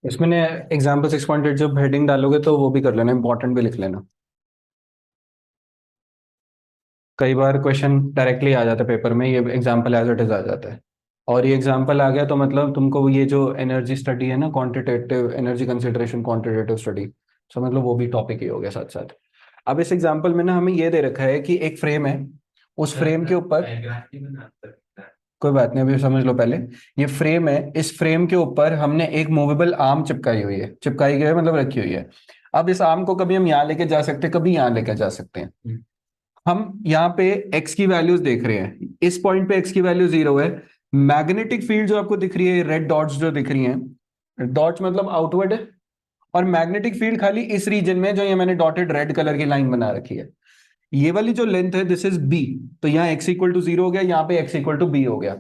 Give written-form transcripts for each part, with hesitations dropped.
इसमें ने एग्जाम्पल 6.8 जब हेडिंग डालोगे तो वो भी कर लेना, इंपॉर्टेंट भी लिख लेना। कई बार क्वेश्चन डायरेक्टली आ जाता है पेपर में, ये एग्जाम्पल एज इट इज आ जाता है। और ये एग्जाम्पल आ गया तो मतलब तुमको ये जो एनर्जी स्टडी है ना, quantitative energy consideration, quantitative study, so मतलब वो भी टॉपिक ही हो गया साथ साथ। अब इस एग्जाम्पल में ना हमें ये दे रखा है कि एक फ्रेम है, उस फ्रेम के ऊपर, कोई बात नहीं अभी समझ लो पहले। ये फ्रेम है, इस फ्रेम के ऊपर हमने एक मूवेबल आर्म चिपकाई हुई है, चिपकाई गई है मतलब रखी हुई है। अब इस आर्म को कभी हम यहाँ लेके जा सकते हैं, कभी यहाँ लेके जा सकते हैं। हम यहाँ पे x की वैल्यूज देख रहे हैं, इस पॉइंट पे x की वैल्यू 0 है। मैग्नेटिक फील्ड जो आपको दिख रही है, रेड डॉट्स जो दिख रही हैं, डॉट्स मतलब आउटवर्ड है, और मैग्नेटिक फील्ड खाली इस रीजन में, जो ये मैंने डॉटेड रेड कलर की लाइन बना रखी है, ये वाली जो लेंथ है दिस इज b। तो यहाँ x इक्वल टू 0 हो गया, यहाँ पे x इक्वल टू b हो गया।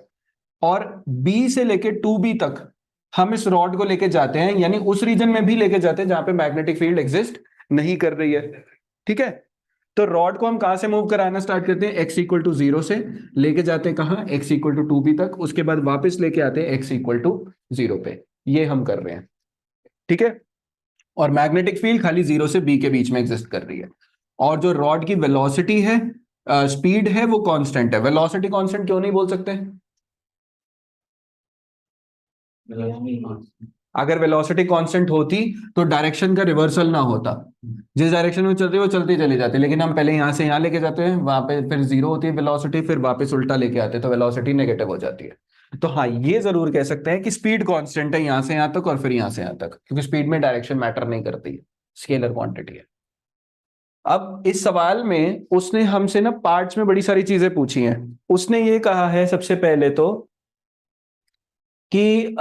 और b से लेके 2b तक हम इस रॉड को लेके जाते हैं, यानी उस रीजन में भी लेके जाते हैं जहां पे मैग्नेटिक फील्ड एग्जिस्ट नहीं कर रही है। ठीक है, तो रॉड को हम कहां से मूव कराना स्टार्ट करते हैं, x इक्वल टू 0 से लेके जाते हैं कहां, x इक्वल टू 2b तक, उसके बाद वापस लेके आते हैं x इक्वल टू 0 पे। ये हम कर रहे हैं। ठीक है, और मैग्नेटिक फील्ड खाली 0 से b के बीच में एग्जिस्ट कर रही है। और जो रॉड की वेलोसिटी है, स्पीड है, वो कांस्टेंट है। वेलोसिटी कांस्टेंट क्यों नहीं बोल सकते? अगर वेलोसिटी कांस्टेंट होती तो डायरेक्शन का रिवर्सल ना होता, जिस डायरेक्शन में चल रही है वो चलती चली जाती, लेकिन हम पहले यहां से यहां लेके जाते हैं, वहां पे फिर 0 होती है वेलोसिटी, फिर वापस उल्टा लेके आते हैं तो वेलोसिटी नेगेटिव हो जाती है। तो हाँ, ये जरूर कह सकते हैं कि स्पीड कांस्टेंट है यहां से यहां तक और फिर यहां से यहां तक, क्योंकि स्पीड में डायरेक्शन मैटर नहीं करती है, स्केलर क्वांटिटी है। अब इस सवाल में उसने हमसे ना पार्ट्स में बड़ी सारी चीजें पूछी हैं। उसने ये कहा है सबसे पहले तो कि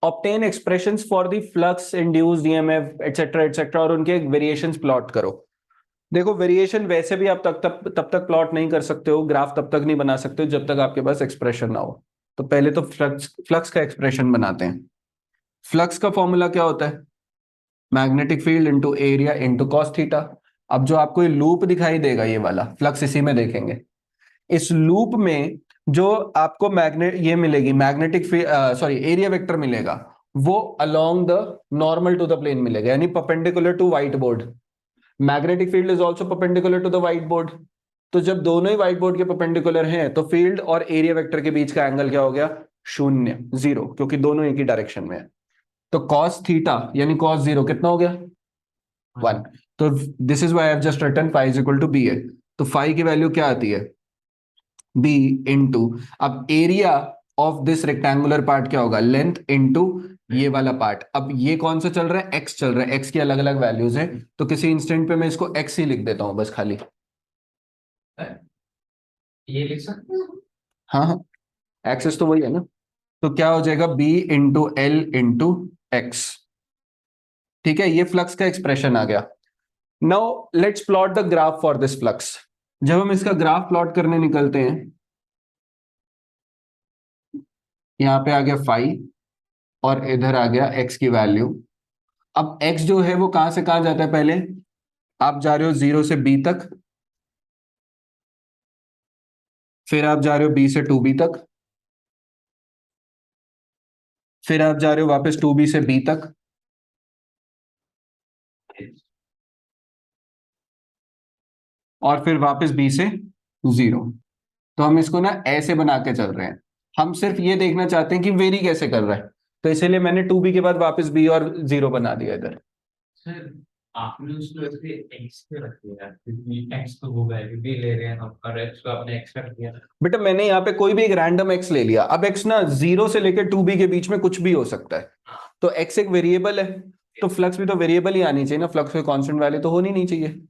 obtain expressions for the flux induced EMF etcetera etcetera, और उनके वेरिएशंस प्लॉट करो। देखो, वेरिएशन वैसे भी आप तब तक प्लॉट नहीं कर सकते हो, ग्राफ तब तक नहीं बना सकते हो जब तक आपके पास एक्सप्रेशन ना हो। तो पहले तो फ्लक्स फ्लक्स का एक्सप्रेशन बनाते हैं। फ्लक्स का फॉर्मूला क्या होता है, magnetic field into area into cos theta. अब जो आपको ये लूप दिखाई देगा, ये वाला फ्लक्स इसी में देखेंगे। इस लूप में जो आपको मैग्नेट ये मिलेगी, मैग्नेटिक सॉरी एरिया वेक्टर मिलेगा, वो along the normal to the plane मिलेगा, यानी perpendicular to white board. Magnetic field is also perpendicular to the white board. तो जब दोनों ही व्हाइट बोर्ड के परपेंडिकुलर हैं तो फील्ड और एरिया वेक्टर के बीच का एंगल क्या हो गया, शून्य, जीरो, क्योंकि दोनों एक ही डायरेक्शन में है। तो कॉस थीटा यानी कॉस जीरो कितना हो गया, 1। तो this is why I have just written phi is equal to B है। तो फाई की वैल्यू क्या आती है, बी इंटू, अब area of this rectangular part क्या होगा, लेंथ इंटू ये वाला पार्ट। अब ये कौन सा चल रहा है, एक्स चल रहा है, एक्स की अलग अलग वैल्यूज हैं, तो किसी इंस्टेंट पे मैं इसको एक्स ही लिख देता हूं बस खाली। ये लिख सकते हो, हाँ हाँ, एक्सेस तो वही है ना। तो क्या हो जाएगा, B into L into X. ठीक है, ये फ्लक्स का एक्सप्रेशन आ गया। Now let's plot the graph for this flux. जब हम इसका ग्राफ प्लॉट करने निकलते हैं, यहां पे आ गया फाई और इधर आ गया एक्स की वैल्यू। अब एक्स जो है वो कहां से कहां जाता है, पहले आप जा रहे हो 0 से बी तक, फिर आप जा रहे हो बी से 2b तक, फिर आप जा रहे हो वापस 2b से b तक, और फिर वापस b से 0। तो हम इसको ना ऐसे बना के चल रहे हैं। हम सिर्फ ये देखना चाहते हैं कि वेरी कैसे कर रहा है, तो इसीलिए मैंने 2b के बाद वापस b और 0 बना दिया इधर। सर, आपने उसको ऐसे एक्स पे रख दिया, क्योंकि एक्स तो वो वैल्यू भी ले रहे हैं हम, और एक्स को आपने एक्स रख दिया। बेटा मैंने यहाँ पे कोई भी एक रैंडम एक्स ले लिया। अब एक्स ना 0 से लेकर 2b के बीच में कुछ भी हो सकता है, तो एक्स एक वेरिएबल है, तो फ्लक्स भी तो वेरिएबल ही आनी चाहिए ना, फ्लक्स में कांस्टेंट वैल्यू तो होनी नहीं चाहिए।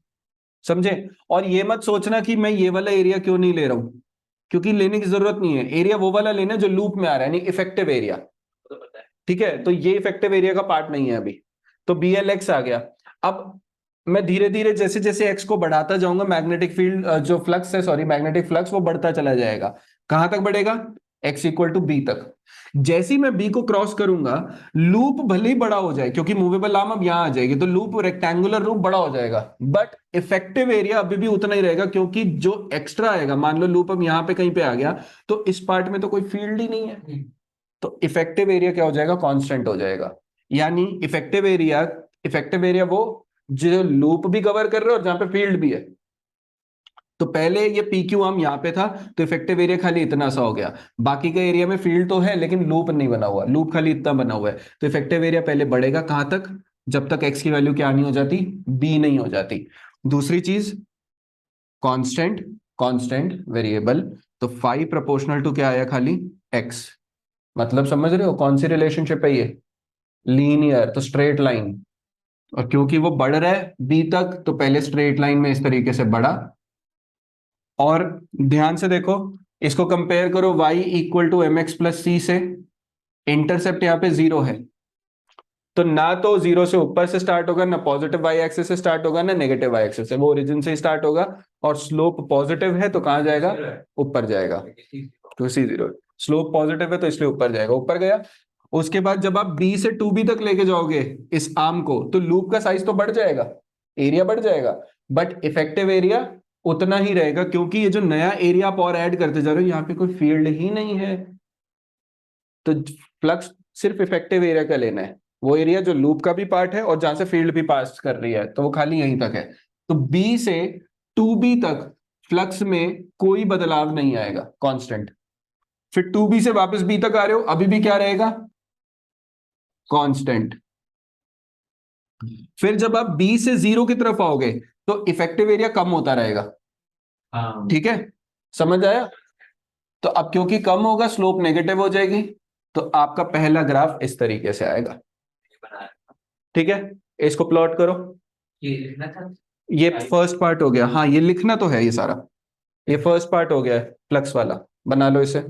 समझे? और ये मत सोचना कि मैं ये वाला एरिया क्यों नहीं ले रहा हूं, क्योंकि लेने की जरूरत नहीं है। एरिया वो वाला लेना जो लूप में आ रहा है, यानी इफेक्टिव एरिया। ठीक है, तो ये इफेक्टिव एरिया का पार्ट नहीं है अभी। तो बी एल एक्स आ गया। अब मैं धीरे धीरे जैसे जैसे एक्स को बढ़ाता जाऊंगा, मैग्नेटिक फील्ड जो फ्लक्स है, सॉरी मैग्नेटिक फ्लक्स, वो बढ़ता चला जाएगा। कहां तक बढ़ेगा, एक्स इक्वल टू बी तक। जैसे ही मैं बी को क्रॉस करूंगा, लूप भले ही बड़ा हो जाए, क्योंकि मूवेबल आर्म अब यहां आ जाएगी, तो लूप रेक्टेंगुलर लूप बड़ा हो जाएगा, बट इफेक्टिव एरिया अभी भी उतना ही रहेगा, क्योंकि जो एक्स्ट्रा आएगा, मान लो लूप अब यहां पे कहीं पे आ गया, तो इस पार्ट में तो कोई फील्ड ही नहीं है, तो इफेक्टिव एरिया क्या हो जाएगा, कांस्टेंट हो जाएगा। यानी इफेक्टिव एरिया वो जो लूप भी कवर कर रहे हो और जहां पे फील्ड भी है। तो पहले ये पी क्यू आर्म यहाँ पे था, तो इफेक्टिव एरिया खाली इतना सा हो गया। बाकी का एरिया में फील्ड तो है लेकिन लूप नहीं बना हुआ, लूप खाली इतना बना हुआ है। तो इफेक्टिव एरिया पहले बढ़ेगा कहां तक, जब तक एक्स की वैल्यू क्या नहीं हो जाती, बी नहीं हो जाती। दूसरी चीज, कांस्टेंट, कांस्टेंट वेरिएबल, तो 5 प्रोपोर्शनल टू क्या आया, खाली एक्स। मतलब समझ रहे हो कौन सी रिलेशनशिप है ये, लीनियर, तो स्ट्रेट लाइन। और क्योंकि वो बढ़ रहा है बी तक, तो पहले स्ट्रेट लाइन में इस तरीके से बढ़ा। और ध्यान से देखो, इसको कंपेयर करो y equal to M X plus C से। इंटरसेप्ट यहाँ पे 0 है, तो ना तो 0 से ऊपर से स्टार्ट होगा, ना पॉजिटिव वाई एक्सिस से स्टार्ट होगा, ना नेगेटिव वाई एक्सिस से, वो ओरिजिन से ही स्टार्ट होगा। और स्लोप पॉजिटिव है तो कहाँ जाएगा, ऊपर जाएगा। तो सी 0, स्लोप पॉजिटिव है तो इसलिए ऊपर जाएगा, ऊपर गया। उसके बाद जब आप बी से टू बी तक लेके जाओगे इस आर्म को, तो लूप का साइज तो बढ़ जाएगा, एरिया बढ़ जाएगा, बट इफेक्टिव एरिया उतना ही रहेगा, क्योंकि ये जो नया एरिया आप और ऐड करते जा रहे हो, यहाँ पे कोई फील्ड ही नहीं है। तो फ्लक्स सिर्फ इफेक्टिव एरिया का लेना है, वो एरिया जो लूप का भी पार्ट है और जहां से फील्ड भी पास कर रही है, तो वो खाली यहीं तक है। तो बी से टू बी तक फ्लक्स में कोई बदलाव नहीं आएगा, कांस्टेंट। फिर टू बी से वापस बी तक आ रहे हो, अभी भी क्या रहेगा, कांस्टेंट। फिर जब आप बी से 0 की तरफ आओगे, तो इफेक्टिव एरिया कम होता रहेगा। हाँ। ठीक है, समझ आया। तो अब क्योंकि कम होगा, स्लोप नेगेटिव हो जाएगी, तो आपका पहला ग्राफ इस तरीके से आएगा। ठीक है, इसको प्लॉट करो। ये लिखना था। ये फर्स्ट पार्ट हो गया, हाँ ये लिखना तो है ये सारा। ये फर्स्ट पार्ट हो गया है फ्लक्स वाला, बना लो इसे।